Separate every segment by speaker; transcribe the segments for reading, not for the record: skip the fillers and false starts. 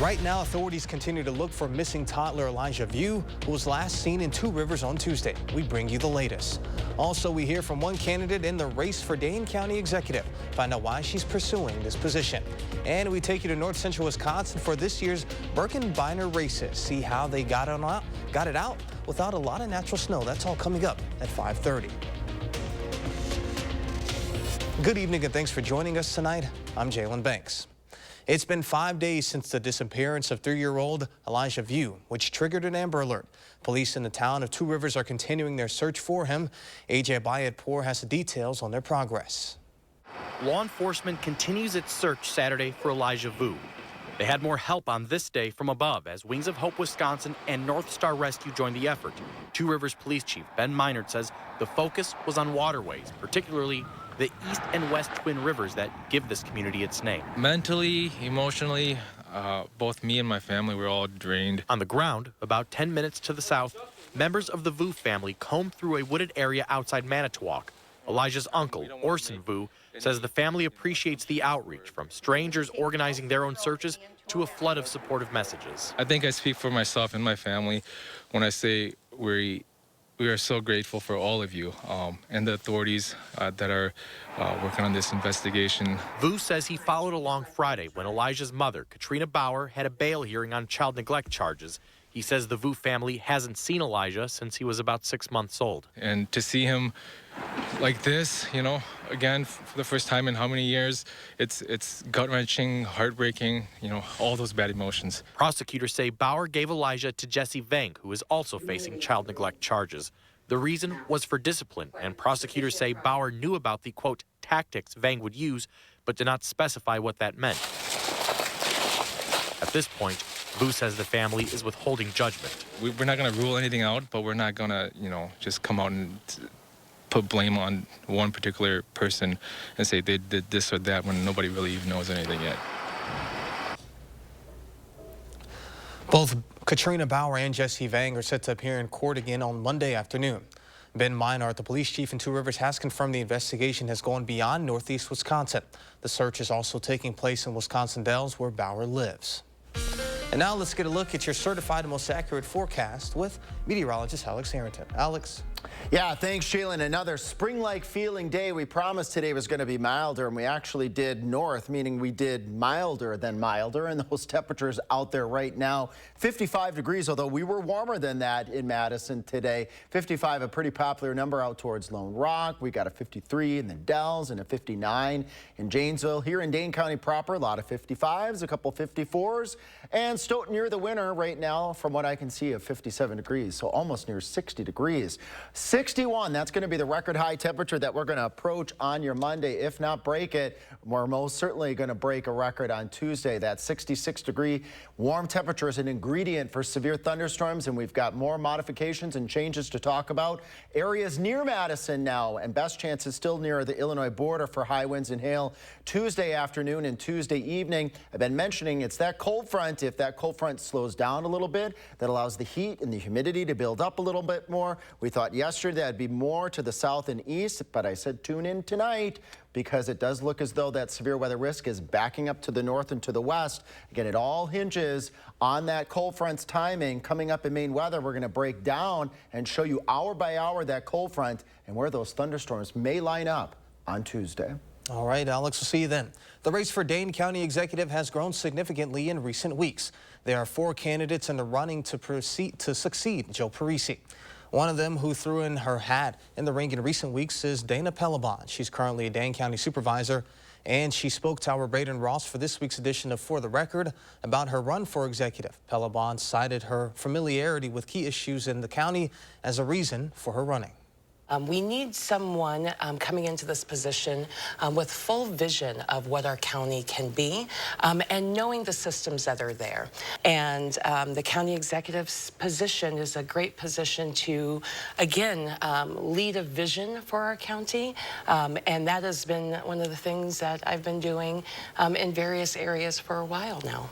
Speaker 1: Right now, authorities continue to look for missing toddler Elijah View, who was last seen in Two Rivers on Tuesday. We bring you the latest. Also, we hear from one candidate in the race for Dane County Executive. Find out why she's pursuing this position. And we take you to north central Wisconsin for this year's Birkenbeiner races. See how they got it out without a lot of natural snow. That's all coming up at 5:30. Good evening and thanks for joining us tonight. I'm Jalen Banks. It's been 5 days since the disappearance of 3-year-old Elijah View, which triggered an Amber Alert. Police in the town of Two Rivers are continuing their search for him. AJ Bayatpour has the details on their progress.
Speaker 2: Law enforcement continues its search Saturday for Elijah View. They had more help on this day from above as Wings of Hope Wisconsin and North Star Rescue joined the effort. Two Rivers Police Chief Ben Meinert says the focus was on waterways, particularly the east and west twin rivers that give this community its name.
Speaker 3: Mentally, emotionally, both me and my family were all drained.
Speaker 2: On the ground, about 10 minutes to the south, members of the Vu family combed through a wooded area outside Manitowoc. Elijah's uncle, Orson Vu, says the family appreciates the outreach, from strangers organizing their own searches to a flood of supportive messages.
Speaker 3: I think I speak for myself and my family when I say we are so grateful for all of you and the authorities that are working on this investigation.
Speaker 2: Vu says he followed along Friday when Elijah's mother, Katrina Bauer, had a bail hearing on child neglect charges. He says the Vu family hasn't seen Elijah since he was about 6 months old.
Speaker 3: And to see him like this, you know, again, for the first time in how many years, it's gut-wrenching, heartbreaking, you know, all those bad emotions.
Speaker 2: Prosecutors say Bauer gave Elijah to Jesse Vang, who is also facing child neglect charges. The reason was for discipline, and prosecutors say Bauer knew about the, quote, tactics Vang would use, but did not specify what that meant. At this point, Vu says the family is withholding judgment.
Speaker 3: We're not going to rule anything out, but we're not going to, you know, just come out and put blame on one particular person and say they did this or that when nobody really even knows anything yet.
Speaker 1: Both Katrina Bauer and Jesse Vang are set to appear in court again on Monday afternoon. Ben Meinert, the police chief in Two Rivers, has confirmed the investigation has gone beyond northeast Wisconsin. The search is also taking place in Wisconsin Dells, where Bauer lives. And now let's get a look at your certified and most accurate forecast with meteorologist Alex Harrington. Alex.
Speaker 4: Yeah, thanks, Jalen. Another spring-like feeling day. We promised today was going to be milder, and we actually did north, meaning we did milder than milder. And those temperatures out there right now, 55 degrees, although we were warmer than that in Madison today. 55, a pretty popular number out towards Lone Rock. We got a 53 in the Dells and a 59 in Janesville. Here in Dane County proper, a lot of 55s, a couple 54s. And Stoughton near the winter right now, from what I can see, of 57 degrees, so almost near 60 degrees. 61, that's going to be the record high temperature that we're going to approach on your Monday. If not break it, we're most certainly going to break a record on Tuesday. That 66-degree warm temperature is an ingredient for severe thunderstorms, and we've got more modifications and changes to talk about. Areas near Madison now, and best chances still near the Illinois border for high winds and hail Tuesday afternoon and Tuesday evening. I've been mentioning it's that cold front. If that cold front slows down a little bit, that allows the heat and the humidity to build up a little bit more. We thought yesterday that'd be more to the south and east, but I said tune in tonight because it does look as though that severe weather risk is backing up to the north and to the west. Again, it all hinges on that cold front's timing. Coming up in Maine weather, we're going to break down and show you hour by hour that cold front and where those thunderstorms may line up on Tuesday.
Speaker 1: All right, Alex, we'll see you then. The race for Dane County Executive has grown significantly in recent weeks. There are 4 candidates in the running to succeed Joe Parisi. One of them who threw in her hat in the ring in recent weeks is Dana Pelabon. She's currently a Dane County supervisor, and she spoke to our Braden Ross for this week's edition of For the Record about her run for executive. Pelabon cited her familiarity with key issues in the county as a reason for her running.
Speaker 5: We need someone coming into this position with full vision of what our county can be and knowing the systems that are there. And the county executive's position is a great position to, again, lead a vision for our county. And that has been one of the things that I've been doing in various areas for a while now.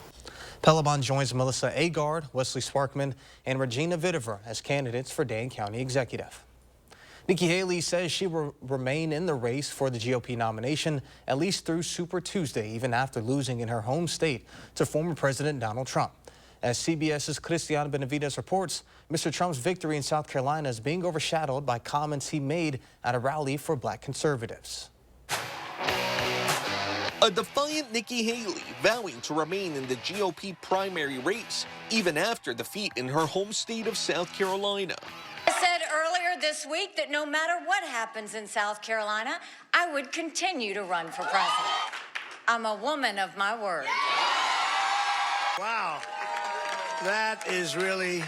Speaker 1: Pelabon joins Melissa Agard, Wesley Sparkman, and Regina Vitiver as candidates for Dane County Executive. Nikki Haley says she will remain in the race for the GOP nomination at least through Super Tuesday, even after losing in her home state to former President Donald Trump. As CBS's Cristiana Benavides reports, Mr. Trump's victory in South Carolina is being overshadowed by comments he made at a rally for black conservatives.
Speaker 6: A defiant Nikki Haley vowing to remain in the GOP primary race even after defeat in her home state of South Carolina.
Speaker 7: I said earlier this week that no matter what happens in South Carolina, I would continue to run for president. I'm a woman of my word.
Speaker 8: Wow, that is really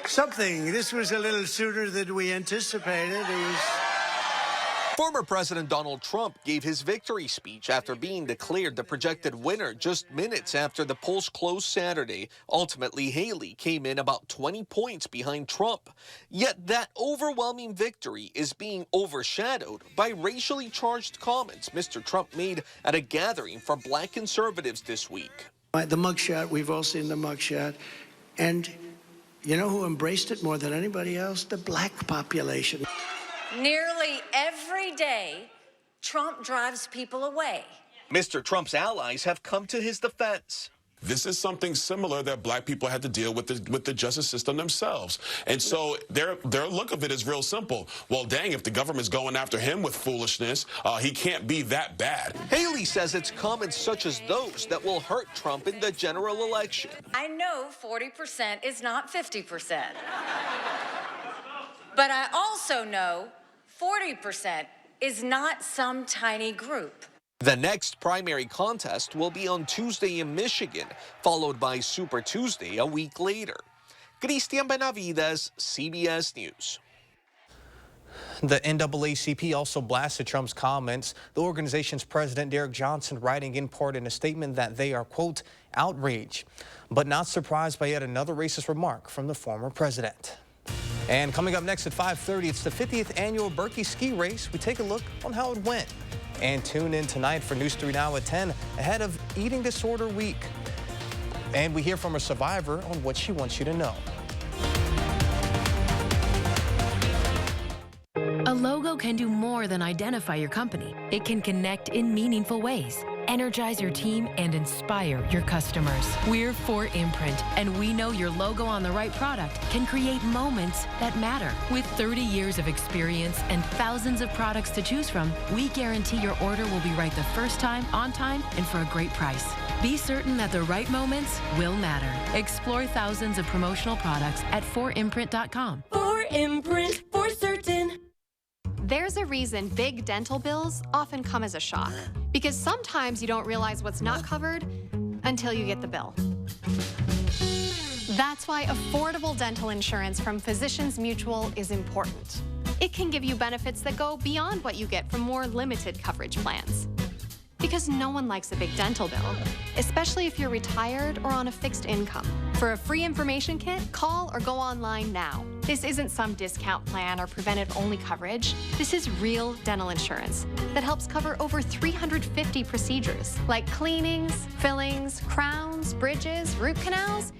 Speaker 8: something. This was a little sooner than we anticipated.
Speaker 6: Former President Donald Trump gave his victory speech after being declared the projected winner just minutes after the polls closed Saturday. Ultimately, Haley came in about 20 points behind Trump. Yet that overwhelming victory is being overshadowed by racially charged comments Mr. Trump made at a gathering for black conservatives this week.
Speaker 8: The mugshot, we've all seen the mugshot. And you know who embraced it more than anybody else? The black population.
Speaker 7: Nearly every day, Trump drives people away.
Speaker 6: Mr. Trump's allies have come to his defense.
Speaker 9: This is something similar that black people had to deal with the justice system themselves. And so their look of it is real simple. Well, dang, if the government's going after him with foolishness, he can't be that bad.
Speaker 6: Haley says it's comments such as those that will hurt Trump in the general election.
Speaker 7: I know 40% is not 50%. But I also know 40% is not some tiny group.
Speaker 6: The next primary contest will be on Tuesday in Michigan, followed by Super Tuesday a week later. Cristian Benavides, CBS News.
Speaker 1: The NAACP also blasted Trump's comments, the organization's president Derek Johnson writing in part in a statement that they are, quote, outraged, but not surprised by yet another racist remark from the former president. And coming up next at 5:30, it's the 50th annual Berkey Ski Race. We take a look on how it went. And tune in tonight for News 3 Now at 10 ahead of Eating Disorder Week. And we hear from a survivor on what she wants you to know.
Speaker 10: A logo can do more than identify your company. It can connect in meaningful ways, energize your team, and inspire your customers. We're 4imprint, and we know your logo on the right product can create moments that matter. With 30 years of experience and thousands of products to choose from, we guarantee your order will be right the first time, on time, and for a great price. Be certain that the right moments will matter. Explore thousands of promotional products at 4imprint.com.
Speaker 11: 4imprint, for certain. There's a reason big dental bills often come as a shock, because sometimes you don't realize what's not covered until you get the bill. That's why affordable dental insurance from Physicians Mutual is important. It can give you benefits that go beyond what you get from more limited coverage plans. Because no one likes a big dental bill, especially if you're retired or on a fixed income. For a free information kit, call or go online now. This isn't some discount plan or preventive-only coverage. This is real dental insurance that helps cover over 350 procedures, like cleanings, fillings, crowns, bridges, root canals,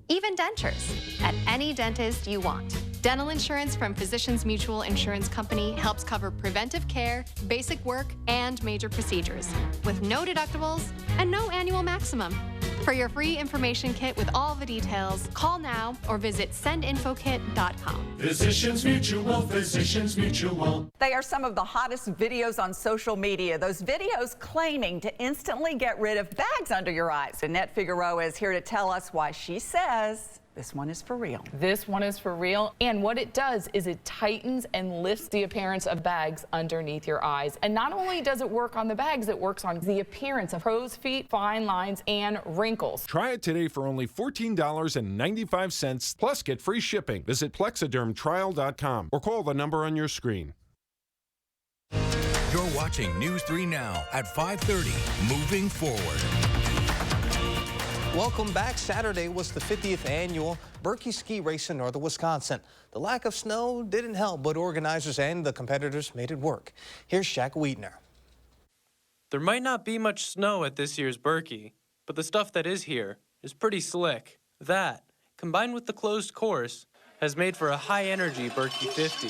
Speaker 11: even dentures, at any dentist you want. Dental insurance from Physicians Mutual Insurance Company helps cover preventive care, basic work, and major procedures, with no deductibles and no annual maximum. For your free information kit with all the details, call now or visit sendinfokit.com.
Speaker 12: Physicians Mutual, Physicians Mutual.
Speaker 13: They are some of the hottest videos on social media. Those videos claiming to instantly get rid of bags under your eyes. Annette Figueroa is here to tell us why she says this one is for real.
Speaker 14: This one is for real, and what it does is it tightens and lifts the appearance of bags underneath your eyes. And not only does it work on the bags, it works on the appearance of crow's feet, fine lines, and wrinkles.
Speaker 15: Try it today for only $14.95, plus get free shipping. Visit Plexidermtrial.com or call the number on your screen.
Speaker 16: You're watching News 3 Now at 5:30, moving forward.
Speaker 1: Welcome back. Saturday was the 50th annual Berkey Ski Race in northern Wisconsin. The lack of snow didn't help, but organizers and the competitors made it work. Here's Shaq Wiedner.
Speaker 17: There might not be much snow at this year's Berkey, but the stuff that is here is pretty slick. That, combined with the closed course, has made for a high-energy Berkey 50.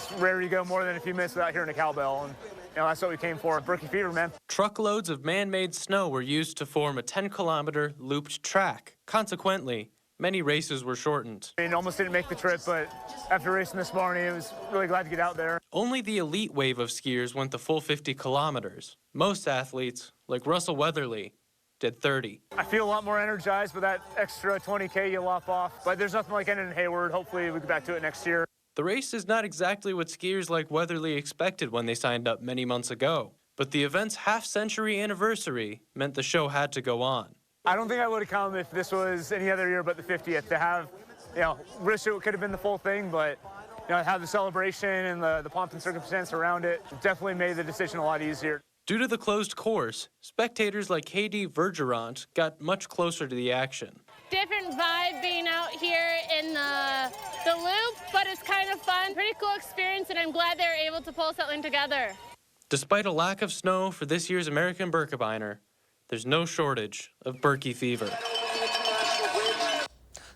Speaker 18: It's rare you go more than a few minutes without hearing a cowbell, and that's what we came for. Berkey Fever, man.
Speaker 17: Truckloads of man-made snow were used to form a 10-kilometer looped track. Consequently, many races were shortened.
Speaker 18: I mean, almost didn't make the trip, but after racing this morning, I was really glad to get out there.
Speaker 17: Only the elite wave of skiers went the full 50 kilometers. Most athletes, like Russell Weatherly, did 30.
Speaker 18: I feel a lot more energized with that extra 20K you lop off, but there's nothing like ending in Hayward. Hopefully we get back to it next year.
Speaker 17: The race is not exactly what skiers like Weatherly expected when they signed up many months ago, but the event's half-century anniversary meant the show had to go on.
Speaker 18: I don't think I would have come if this was any other year but the 50th. To have, wish it could have been the full thing, but have the celebration and the pomp and circumstance around it definitely made the decision a lot easier.
Speaker 17: Due to the closed course, spectators like Katie Vergerant got much closer to the action.
Speaker 19: Different vibe being out here in the loop, but it's kind of fun. Pretty cool experience, and I'm glad they were able to pull something together.
Speaker 17: Despite a lack of snow for this year's American Birkebeiner, there's no shortage of Berkey Fever.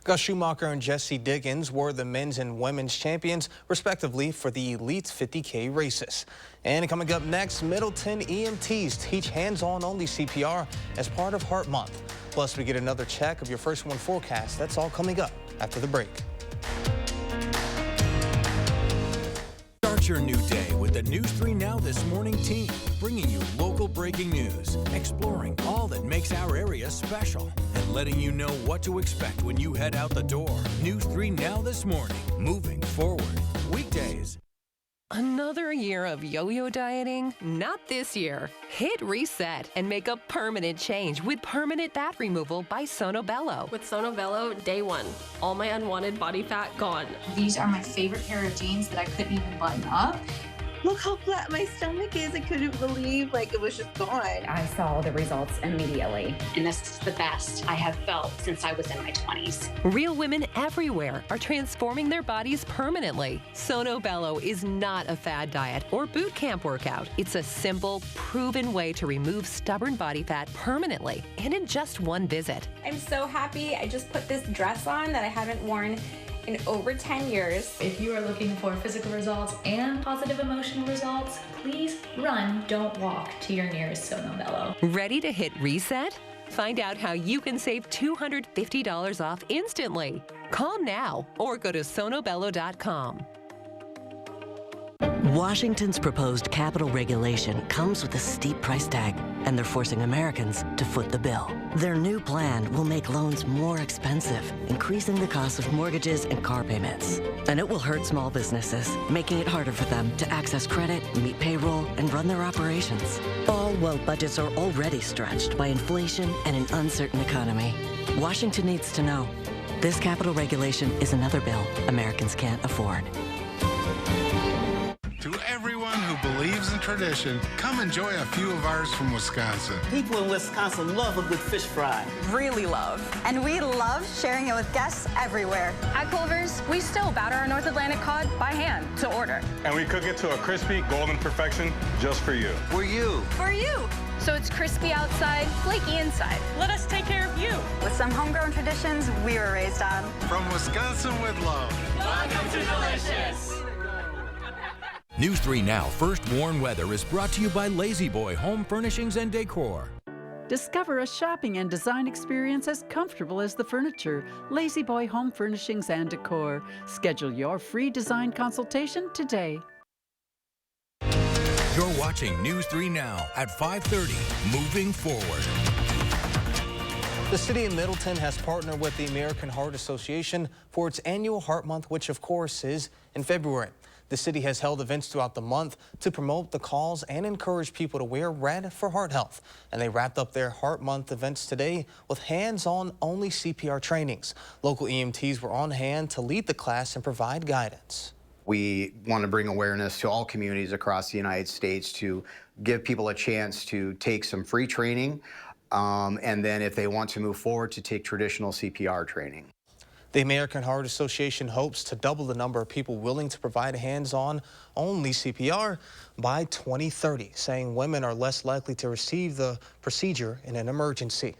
Speaker 1: Gus Schumacher and Jesse Diggins were the men's and women's champions, respectively, for the Elite 50K races. And coming up next, Middleton EMTs teach hands-on only CPR as part of Heart Month. Plus, we get another check of your first one forecast. That's all coming up after the break.
Speaker 16: Start your new day with the News 3 Now This Morning team, bringing you local breaking news, exploring all that makes our area special, and letting you know what to expect when you head out the door. News 3 Now This Morning, moving forward. Weekdays.
Speaker 20: Another year of yo-yo dieting? Not this year. Hit reset and make a permanent change with permanent fat removal by Sono Bello.
Speaker 21: With Sono Bello, day one, all my unwanted body fat gone.
Speaker 22: These are my favorite pair of jeans that I couldn't even button up. Look how flat my stomach is. I couldn't believe it was just gone.
Speaker 23: I saw the results immediately.
Speaker 24: And this is the best I have felt since I was in my 20s.
Speaker 20: Real women everywhere are transforming their bodies permanently. Sono Bello is not a fad diet or boot camp workout. It's a simple, proven way to remove stubborn body fat permanently and in just one visit.
Speaker 25: I'm so happy. I just put this dress on that I haven't worn in over 10 years.
Speaker 26: If you are looking for physical results and positive emotional results, please run, don't walk to your nearest Sono Bello.
Speaker 20: Ready to hit reset? Find out how you can save $250 off instantly. Call now or go to sonobello.com.
Speaker 27: Washington's proposed capital regulation comes with a steep price tag, and they're forcing Americans to foot the bill. Their new plan will make loans more expensive, increasing the cost of mortgages and car payments. And it will hurt small businesses, making it harder for them to access credit, meet payroll, and run their operations. All while budgets are already stretched by inflation and an uncertain economy. Washington needs to know this capital regulation is another bill Americans can't afford.
Speaker 28: To everyone who believes in tradition, come enjoy a few of ours from Wisconsin.
Speaker 29: People in Wisconsin love a good fish fry.
Speaker 30: Really love. And we love sharing it with guests everywhere.
Speaker 31: At Culver's, we still batter our North Atlantic cod by hand to order.
Speaker 32: And we cook it to a crispy, golden perfection just for you.
Speaker 29: For you.
Speaker 31: For you. So it's crispy outside, flaky inside. Let us take care of you.
Speaker 30: With some homegrown traditions we were raised on.
Speaker 28: From Wisconsin with love.
Speaker 12: Welcome to Delicious.
Speaker 16: News 3 Now First Warn Weather is brought to you by Lazy Boy Home Furnishings and Decor.
Speaker 33: Discover a shopping and design experience as comfortable as the furniture. Lazy Boy Home Furnishings and Decor. Schedule your free design consultation today.
Speaker 16: You're watching News 3 Now at 5:30. Moving forward.
Speaker 1: The city of Middleton has partnered with the American Heart Association for its annual Heart Month, which of course is in February. The city has held events throughout the month to promote the cause and encourage people to wear red for heart health. And they wrapped up their Heart Month events today with hands-on only CPR trainings. Local EMTs were on hand to lead the class and provide guidance.
Speaker 34: We want to bring awareness to all communities across the United States to give people a chance to take some free training, and then if they want to move forward, to take traditional CPR training.
Speaker 1: The American Heart Association hopes to double the number of people willing to provide hands-on only CPR by 2030, saying women are less likely to receive the procedure in an emergency.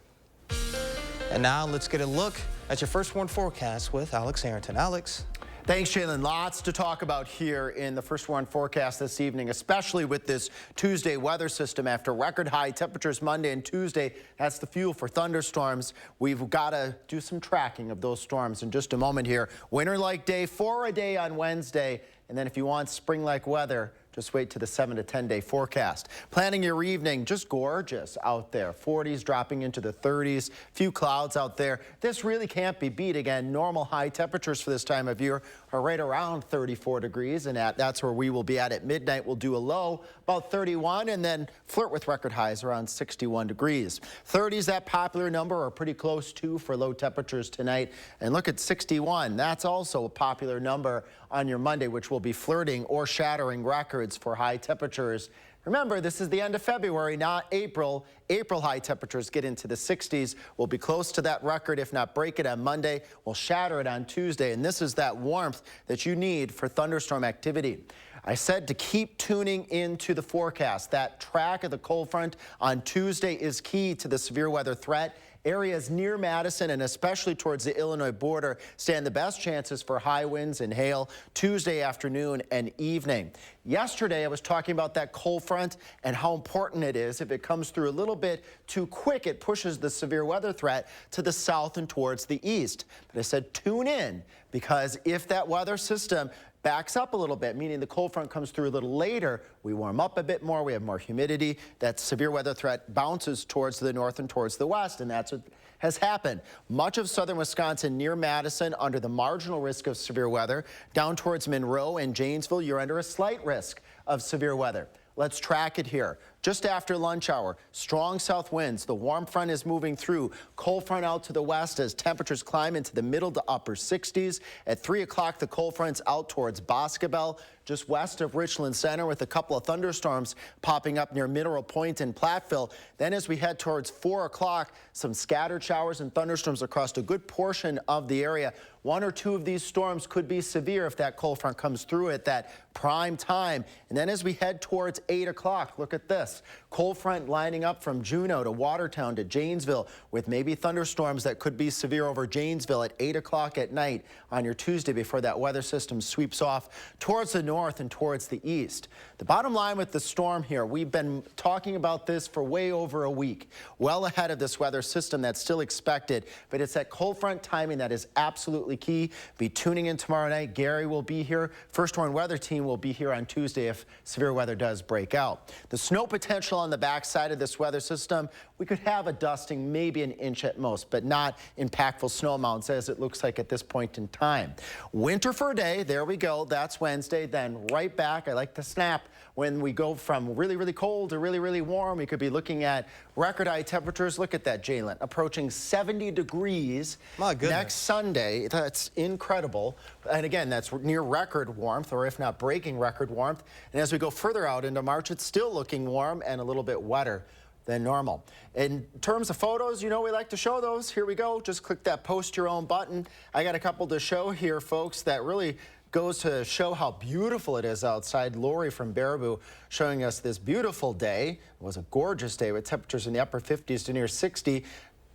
Speaker 1: And now let's get a look at your first warn forecast with Alex Harrington. Alex.
Speaker 2: Thanks, Jalen. Lots to talk about here in the First Warn forecast this evening, especially with this Tuesday weather system. After record high temperatures Monday and Tuesday, that's the fuel for thunderstorms. We've got to do some tracking of those storms in just a moment here. Winter-like day for a day on Wednesday. And then if you want spring-like weather, just wait to the 7 to 10 day forecast. Planning your evening, just gorgeous out there. 40s dropping into the 30s, few clouds out there. This really can't be beat. Again, normal high temperatures for this time of year are right around 34 degrees, and that's where we will be at midnight. We'll do a low about 31 and then flirt with record highs around 61 degrees. 30s, that popular number, are pretty close to for low temperatures tonight. And look at 61. That's also a popular number on your Monday, which will be flirting or shattering records for high temperatures. Remember, this is the end of February, not April. April high temperatures get into the 60s. We'll be close to that record, if not break it on Monday. We'll shatter it on Tuesday, and this is that warmth that you need for thunderstorm activity. I said to keep tuning into the forecast. That track of the cold front on Tuesday is key to the severe weather threat. Areas near Madison and especially towards the Illinois border stand the best chances for high winds and hail Tuesday afternoon and evening. Yesterday, I was talking about that cold front and how important it is. If it comes through a little bit too quick, it pushes the severe weather threat to the south and towards the east. But I said tune in, because if that weather system backs up a little bit, meaning the cold front comes through a little later, we warm up a bit more, we have more humidity, that severe weather threat bounces towards the north and towards the west, and that's what has happened. Much of southern Wisconsin near Madison under the marginal risk of severe weather. Down towards Monroe and Janesville, you're under a slight risk of severe weather. Let's track it here. Just after lunch hour, strong south winds. The warm front is moving through. Cold front out to the west as temperatures climb into the middle to upper 60s. At 3 o'clock, the cold front's out towards Boscobel, just west of Richland Center, with a couple of thunderstorms popping up near Mineral Point and Platteville. Then as we head towards 4 o'clock, some scattered showers and thunderstorms across a good portion of the area. One or two of these storms could be severe if that cold front comes through at that prime time. And then as we head towards 8 o'clock, look at this. Cold front lining up from Juneau to Watertown to Janesville, with maybe thunderstorms that could be severe over Janesville at 8 o'clock at night on your Tuesday before that weather system sweeps off towards the north and towards the east. The bottom line with the storm here, we've been talking about this for way over a week, well ahead of this weather system that's still expected, but it's that cold front timing that is absolutely key. Be tuning in tomorrow night. Gary will be here. First Warn weather team will be here on Tuesday if severe weather does break out. The snow potential on the backside of this weather system, we could have a dusting, maybe an inch at most, but not impactful snow amounts as it looks like at this point in time. Winter for a day, there we go. That's Wednesday. Then right back, I like to snap. When we go from really, really cold to really, really warm, we could be looking at record high temperatures. Look at that, Jalen, approaching 70 degrees next Sunday. That's incredible. And again, that's near record warmth, or if not breaking record warmth. And as we go further out into March, it's still looking warm and a little bit wetter than normal. In terms of photos, you know we like to show those. Here we go. Just click that post your own button. I got a couple to show here, folks, that really goes to show how beautiful it is outside. Lori from Baraboo showing us this beautiful day. It was a gorgeous day with temperatures in the upper 50s to near 60.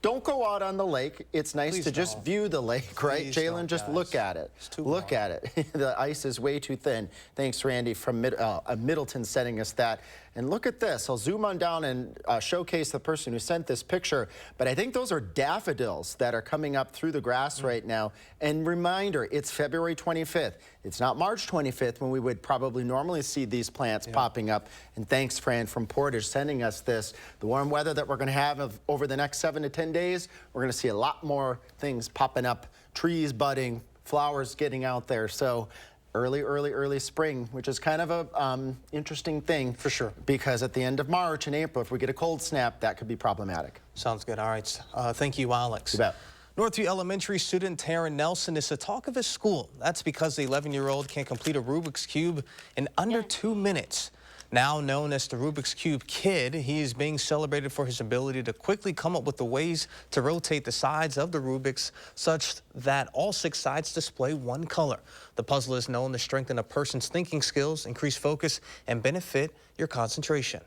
Speaker 2: Don't go out on the lake. It's nice to just view the lake, right? Jalen, just look at it. Look at it. The ice is way too thin. Thanks, Randy from Middleton sending us that. And look at this. I'll zoom on down and showcase the person who sent this picture. But I think those are daffodils that are coming up through the grass right now. And reminder, it's February 25th. It's not March 25th when we would probably normally see these plants popping up. And thanks, Fran from Portage, sending us this. The warm weather that we're going to have over the next 7 to 10 days, we're going to see a lot more things popping up, trees budding, flowers getting out there. So early spring, which is kind of a interesting thing. For sure. Because at the end of March and April, if we get a cold snap, that could be problematic.
Speaker 1: Sounds good. All right. Thank you, Alex.
Speaker 2: You bet.
Speaker 1: Northview Elementary student Taryn Nelson is the talk of his school. That's because the 11-year-old can complete a Rubik's Cube in under 2 minutes. Now known as the Rubik's Cube Kid, he is being celebrated for his ability to quickly come up with the ways to rotate the sides of the Rubik's such that all 6 sides display one color. The puzzle is known to strengthen a person's thinking skills, increase focus, and benefit your concentration.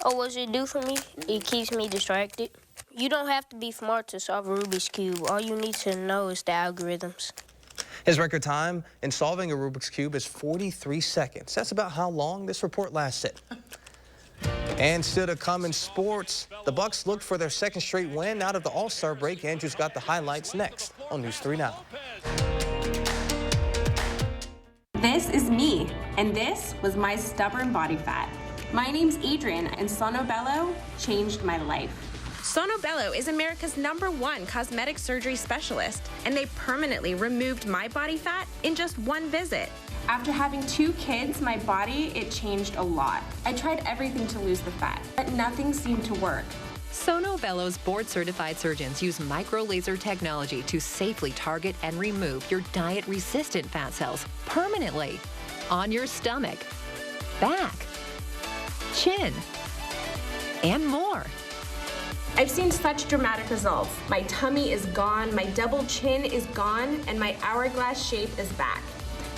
Speaker 3: Oh, what does it do for me? It keeps me distracted. You don't have to be smart to solve a Rubik's Cube. All you need to know is the algorithms.
Speaker 1: His record time in solving a Rubik's Cube is 43 seconds. That's about how long this report lasted. And still to come in sports, the Bucks looked for their second straight win out of the All-Star break. Andrew's got the highlights next on News 3 Now.
Speaker 25: This is me, and this was my stubborn body fat. My name's Adrian, and Sono Bello changed my life. Sono Bello is America's #1 cosmetic surgery specialist, and they permanently removed my body fat in just one visit. After having 2 kids, my body, it changed a lot. I tried everything to lose the fat, but nothing seemed to work.
Speaker 20: Sono Bello's board-certified surgeons use micro-laser technology to safely target and remove your diet-resistant fat cells permanently on your stomach, back, chin, and more.
Speaker 25: I've seen such dramatic results. My tummy is gone, my double chin is gone, and my hourglass shape is back.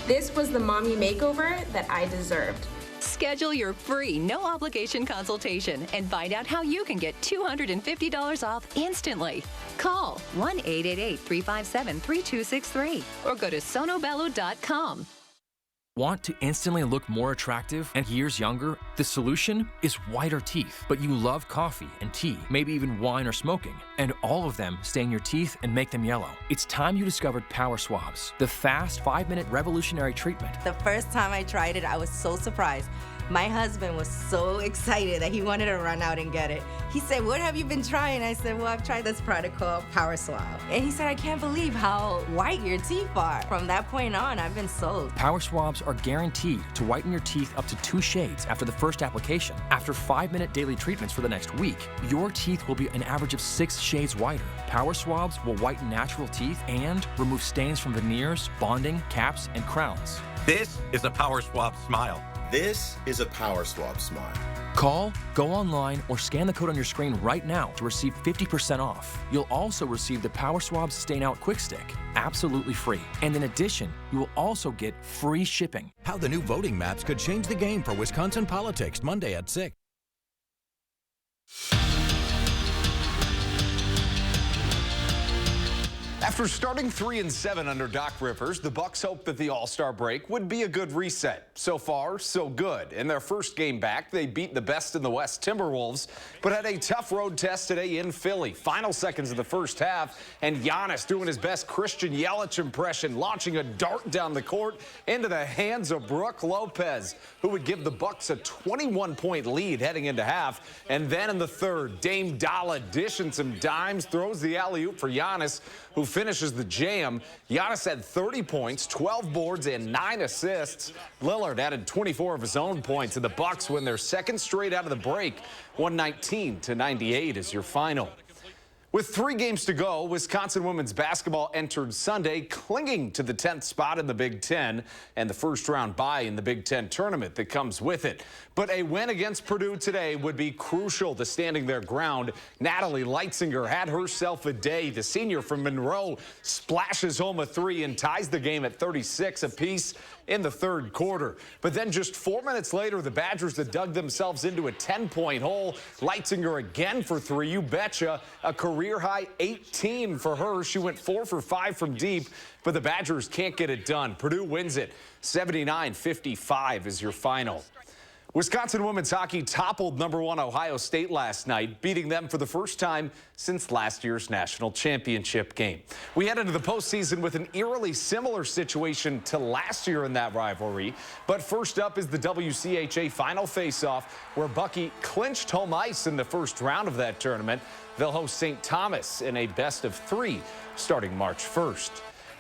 Speaker 25: This was the mommy makeover that I deserved.
Speaker 20: Schedule your free, no-obligation consultation and find out how you can get $250 off instantly. Call 1-888-357-3263 or go to sonobello.com.
Speaker 4: Want to instantly look more attractive and years younger? The solution is whiter teeth. But you love coffee and tea, maybe even wine or smoking, and all of them stain your teeth and make them yellow. It's time you discovered Power Swabs, the fast 5-minute revolutionary treatment.
Speaker 5: The first time I tried it, I was so surprised. My husband was so excited that he wanted to run out and get it. He said, "What have you been trying?" I said, "Well, I've tried this product called Power Swab." And he said, "I can't believe how white your teeth are." From that point on, I've been sold.
Speaker 4: Power Swabs are guaranteed to whiten your teeth up to 2 shades after the first application. After 5-minute daily treatments for the next week, your teeth will be an average of 6 shades whiter. Power Swabs will whiten natural teeth and remove stains from veneers, bonding, caps, and crowns.
Speaker 6: This is a Power Swab smile.
Speaker 7: This is a Power Swab smile.
Speaker 4: Call, go online, or scan the code on your screen right now to receive 50% off. You'll also receive the Power Swab Stain Out Quick Stick, absolutely free. And in addition, you will also get free shipping.
Speaker 16: How the new voting maps could change the game for Wisconsin politics, Monday at 6.
Speaker 8: After starting 3-7 under Doc Rivers, the Bucks hoped that the All-Star break would be a good reset. So far, so good. In their first game back, they beat the best in the West Timberwolves, but had a tough road test today in Philly. Final seconds of the first half, and Giannis doing his best Christian Yelich impression, launching a dart down the court into the hands of Brook Lopez, who would give the Bucks a 21-point lead heading into half. And then in the third, Dame Dalla dishing some dimes, throws the alley-oop for Giannis, who finishes the jam. Giannis had 30 points, 12 boards, and 9 assists. Lillard added 24 of his own points, and the Bucks win their second straight out of the break. 119-98 is your final. With 3 games to go, Wisconsin women's basketball entered Sunday clinging to the 10th spot in the Big Ten and the first-round bye in the Big Ten tournament that comes with it. But a win against Purdue today would be crucial to standing their ground. Natalie Leitzinger had herself a day. The senior from Monroe splashes home a 3 and ties the game at 36 apiece in the third quarter. But then just 4 minutes later, the Badgers had dug themselves into a 10-point hole. Leitzinger again for 3, you betcha. A career-high 18 for her. She went 4 for 5 from deep, but the Badgers can't get it done. Purdue wins it. 79-55 is your final. Wisconsin women's hockey toppled #1 Ohio State last night, beating them for the first time since last year's national championship game. We head into the postseason with an eerily similar situation to last year in that rivalry. But first up is the WCHA final face-off, where Bucky clinched home ice in the first round of that tournament. They'll host St. Thomas in a best-of-3 starting March 1st.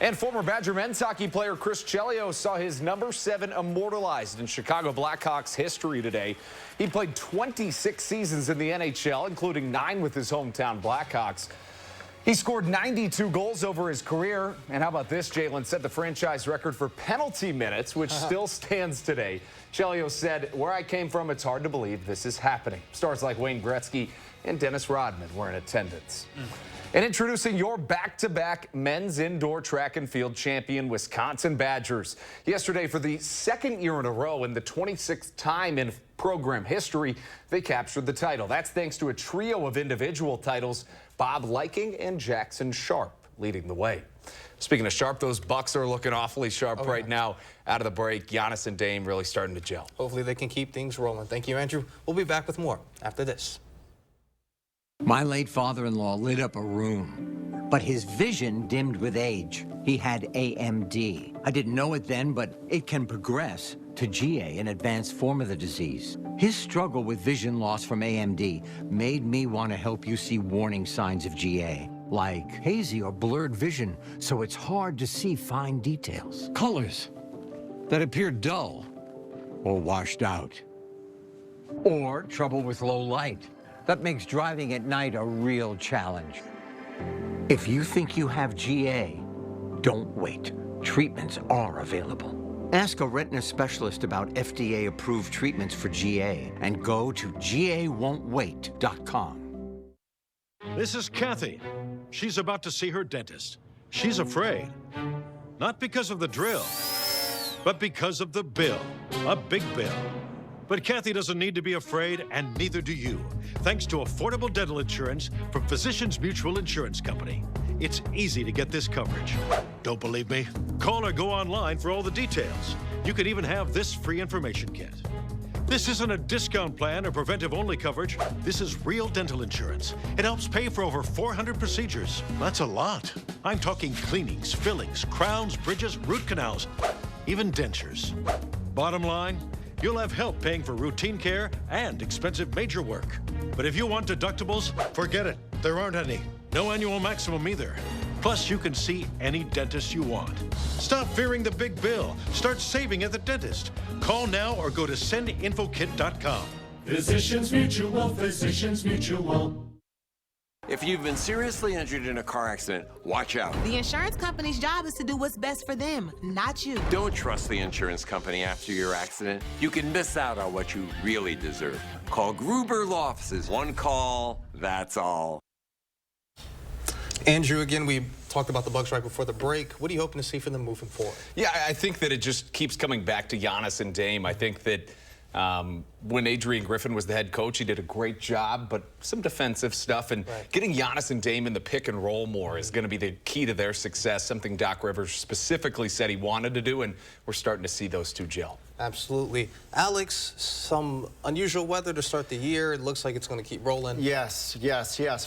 Speaker 8: And former Badger men's hockey player Chris Chelios saw his #7 immortalized in Chicago Blackhawks history today. He played 26 seasons in the NHL, including 9 with his hometown Blackhawks. He scored 92 goals over his career. And how about this? Jalen set the franchise record for penalty minutes, which still stands today. Chelios said, "Where I came from, it's hard to believe this is happening." Stars like Wayne Gretzky and Dennis Rodman were in attendance. And introducing your back-to-back men's indoor track and field champion Wisconsin Badgers. Yesterday, for the second year in a row and the 26th time in program history, they captured the title. That's thanks to a trio of individual titles, Bob Liking and Jackson Sharp leading the way. Speaking of sharp, those Bucks are looking awfully sharp right now. Out of the break, Giannis and Dame really starting to gel.
Speaker 1: Hopefully they can keep things rolling. Thank you, Andrew. We'll be back with more after this.
Speaker 9: My late father-in-law lit up a room, but his vision dimmed with age. He had AMD. I didn't know it then, but it can progress to GA, an advanced form of the disease. His struggle with vision loss from AMD made me want to help you see warning signs of GA, like hazy or blurred vision, so it's hard to see fine details. Colors that appear dull or washed out. Or trouble with low light. That makes driving at night a real challenge. If you think you have GA, don't wait. Treatments are available. Ask a retina specialist about FDA-approved treatments for GA and go to GAWon'tWait.com.
Speaker 10: This is Kathy. She's about to see her dentist. She's afraid. Not because of the drill, but because of the bill. A big bill. But Kathy doesn't need to be afraid, and neither do you, thanks to affordable dental insurance from Physicians Mutual Insurance Company. It's easy to get this coverage. Don't believe me? Call or go online for all the details. You could even have this free information kit. This isn't a discount plan or preventive-only coverage. This is real dental insurance. It helps pay for over 400 procedures. That's a lot. I'm talking cleanings, fillings, crowns, bridges, root canals, even dentures. Bottom line, you'll have help paying for routine care and expensive major work. But if you want deductibles, forget it. There aren't any. No annual maximum either. Plus, you can see any dentist you want. Stop fearing the big bill. Start saving at the dentist. Call now or go to sendinfokit.com.
Speaker 12: Physicians Mutual, Physicians Mutual.
Speaker 11: If you've been seriously injured in a car accident, watch out.
Speaker 13: The insurance company's job is to do what's best for them, not you.
Speaker 11: Don't trust the insurance company after your accident. You can miss out on what you really deserve. Call Gruber Law Offices. One call, that's all.
Speaker 1: Andrew, again, we talked about the Bucks right before the break. What are you hoping to see from them moving forward?
Speaker 8: Yeah, I think that it just keeps coming back to Giannis and Dame. I think that when Adrian Griffin was the head coach, he did a great job, but some defensive stuff. And getting Giannis and Dame in the pick and roll more is going to be the key to their success, something Doc Rivers specifically said he wanted to do, and we're starting to see those two gel.
Speaker 1: Absolutely. Alex, some unusual weather to start the year. It looks like it's going to keep rolling.
Speaker 2: Yes,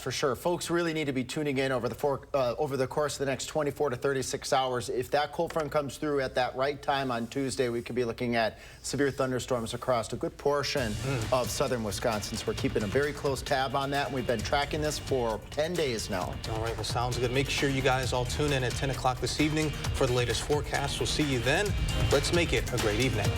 Speaker 2: for sure. Folks really need to be tuning in over the course of the next 24 to 36 hours. If that cold front comes through at that right time on Tuesday, we could be looking at severe thunderstorms across a good portion of southern Wisconsin. So we're keeping a very close tab on that. We've been tracking this for 10 days now.
Speaker 1: All right, well, sounds good. Make sure you guys all tune in at 10 o'clock this evening for the latest forecast. We'll see you then. Let's make it a great evening.